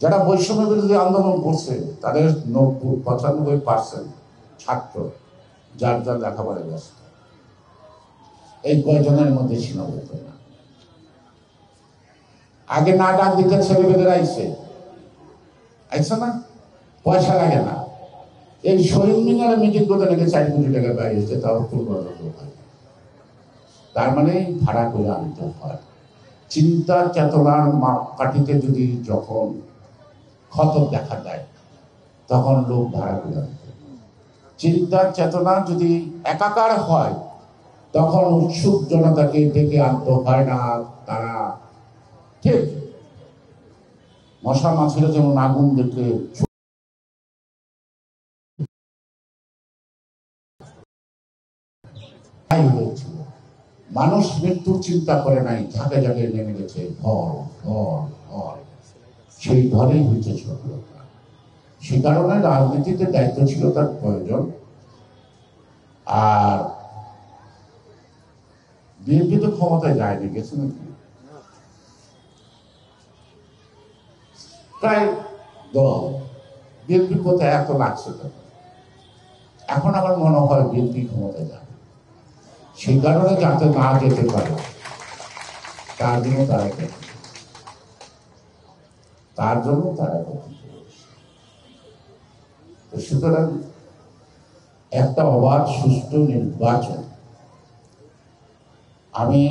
যারা বৈষম্য বিরোধী আন্দোলন করছে তাদের 95% ছাত্র, যার যার লেখাপড়ায় ব্যস্ত। এই কয়জনের মধ্যে সীমাবদ্ধ না। আগে না ডাক দিতে ছেলেমেয়েদের আইছে না, পয়সা লাগে না। এই শহীদ মিনারে মিটিং করতে নাকি 4 কোটি টাকা ব্যয় হচ্ছে, তাও তার মানে ভাড়া করে আনতে হয়। চিন্তা চেতনার মাপকাঠিতে যদি যখন ক্ষত দেখা দেয় তখন লোক ভাড়া করে আনতে। চিন্তা চেতনা যদি একাকার হয় তখন উৎসুক জনতাকে ডেকে আনতে হয় না। তারা ঠিক মশা মাছিরা যেমন আগুন দেখে হয়েছিল, মানুষ মৃত্যুর চিন্তা করে নাই, ঝাঁকে ঝাঁকে নেমে গেছে ঘর ঘর ঘর, সেই ঘরেই হয়েছে সফলতা। সে কারণে রাজনীতিতে দায়িত্বশীলতার প্রয়োজন। আর বিএনপি তো ক্ষমতায় যায়নি, গেছে নাকি প্রায় দল। বিএনপি কোথায় এত লাগছে, এখন আমার মনে হয় বিএনপি ক্ষমতায় যাবে। সেই কারণে যাতে না যেতে পারে তার জন্য তারা সুতরাং একটা অবাধ সুষ্ঠু নির্বাচন আমি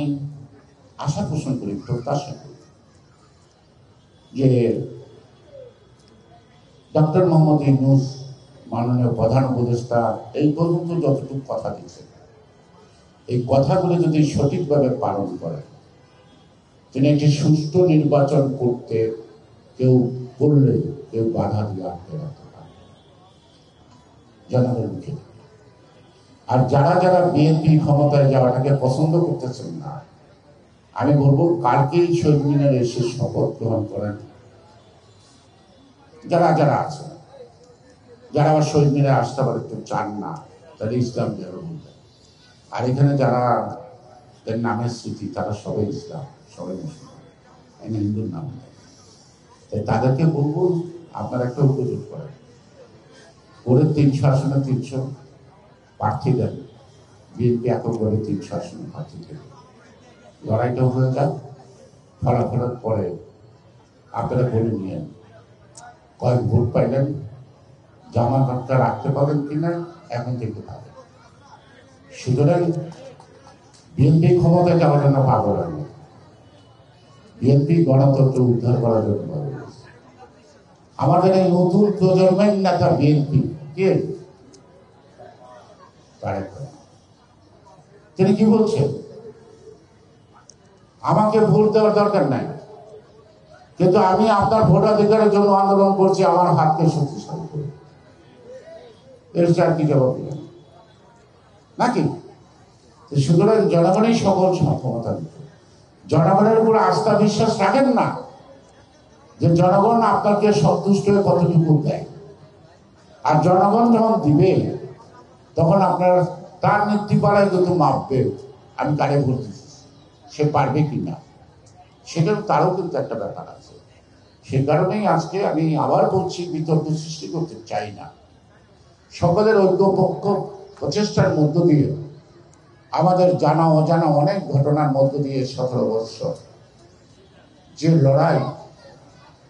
আশা পোষণ করি, প্রত্যাশা করি যে ডক্টর মোহাম্মদ ইউনূস মাননীয় প্রধান উপদেষ্টা এই পর্যন্ত যতটুকু কথা দিচ্ছে, এই কথাগুলো যদি সঠিকভাবে পালন করে তিনি একটি সুষ্ঠু নির্বাচন করতে কেউ বাধা দিয়ে আটকে রাখতে পারে জনগণের মুখে। আর যারা যারা বিএনপি ক্ষমতায় যাওয়াটাকে পছন্দ করতেছেন না, আমি বলবো কালকেই শহীদ মিনারে এসে শপথ গ্রহণ করেন যারা যারা আছেন। যারা আবার শহীদ মিনারে আসতে পারে কেউ চান না, তারা ইসলাম ধর্ম। আর এখানে যারা নামের স্মৃতি, তারা সবাই ইসলাম, সবাই মুসলমান, এখানে হিন্দুর নাম নেই। তাই তাদেরকে বলবো আপনারা একটা উপযোগ করেন, করে 300 আসনে 300 প্রার্থী দেন। বিএনপি এককভাবে 300 আসনে প্রার্থী দেন, লড়াইটাও হয়ে যাক। ফলাফলের পরে আপনারা বলে নিয়েন কয়েক ভোট পাইলেন, জামানতটা রাখতে পারেন কিনা, এখন থেকে পাবেন। সুতরাং বিএনপি ক্ষমতায় যাওয়ার জন্য পাগল হয়নি, বিএনপি গণতন্ত্র উদ্ধার করার জন্য। আমাদের এই নতুন প্রজন্মের নেতা বিএনপি কে, তিনি কি বলছেন? আমাকে ভোট দেওয়ার দরকার নাই, কিন্তু আমি আপনার ভোটাধিকারের জন্য আন্দোলন করছি, আমার হাতকে শক্তিশালী করে। এর চার কি জবাব দিলেন নাকি? সুতরাং জনগণই সকল ক্ষমতা দিত। জনগণের উপর আস্থা বিশ্বাস রাখেন না যে জনগণ আপনাকে সন্তুষ্ট হয়ে কতটুকু দেয়। আর জনগণ যখন দিবে তখন আপনার তার নীতিপাড়ায় কিন্তু মাপবে আমি কারে ভোট দিচ্ছি, সে পারবে কিনা, সেটার তারও কিন্তু একটা ব্যাপার আছে। সে কারণেই আজকে আমি আবার বলছি, বিতর্ক সৃষ্টি করতে চাই না। সকলের ঐক্যপক্ষ প্রচেষ্টার মধ্য দিয়ে, আমাদের জানা অজানা অনেক ঘটনার মধ্য দিয়ে 17 বছর যে লড়াই,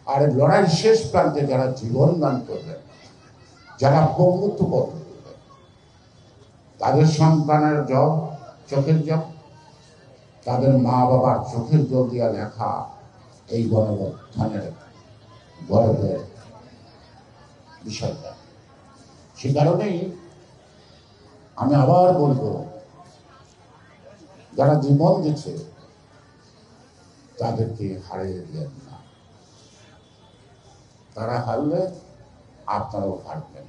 আর লড়াইয়ের শেষ প্রান্তে যারা জীবন দান করবেন, যারা পঙ্গুত্ব করবেন, তাদের সন্তানের জব, চোখের জব, তাদের মা বাবার চোখের জল দিয়া লেখা এই গণঅভ্যুত্থানের গর্বের বিষয়টা। সে কারণেই আমি আবার বলবো, যারা জীবন দিচ্ছে তাদেরকে হারিয়ে দিলেন না। তারা হারলে আপনারাও হারবেন।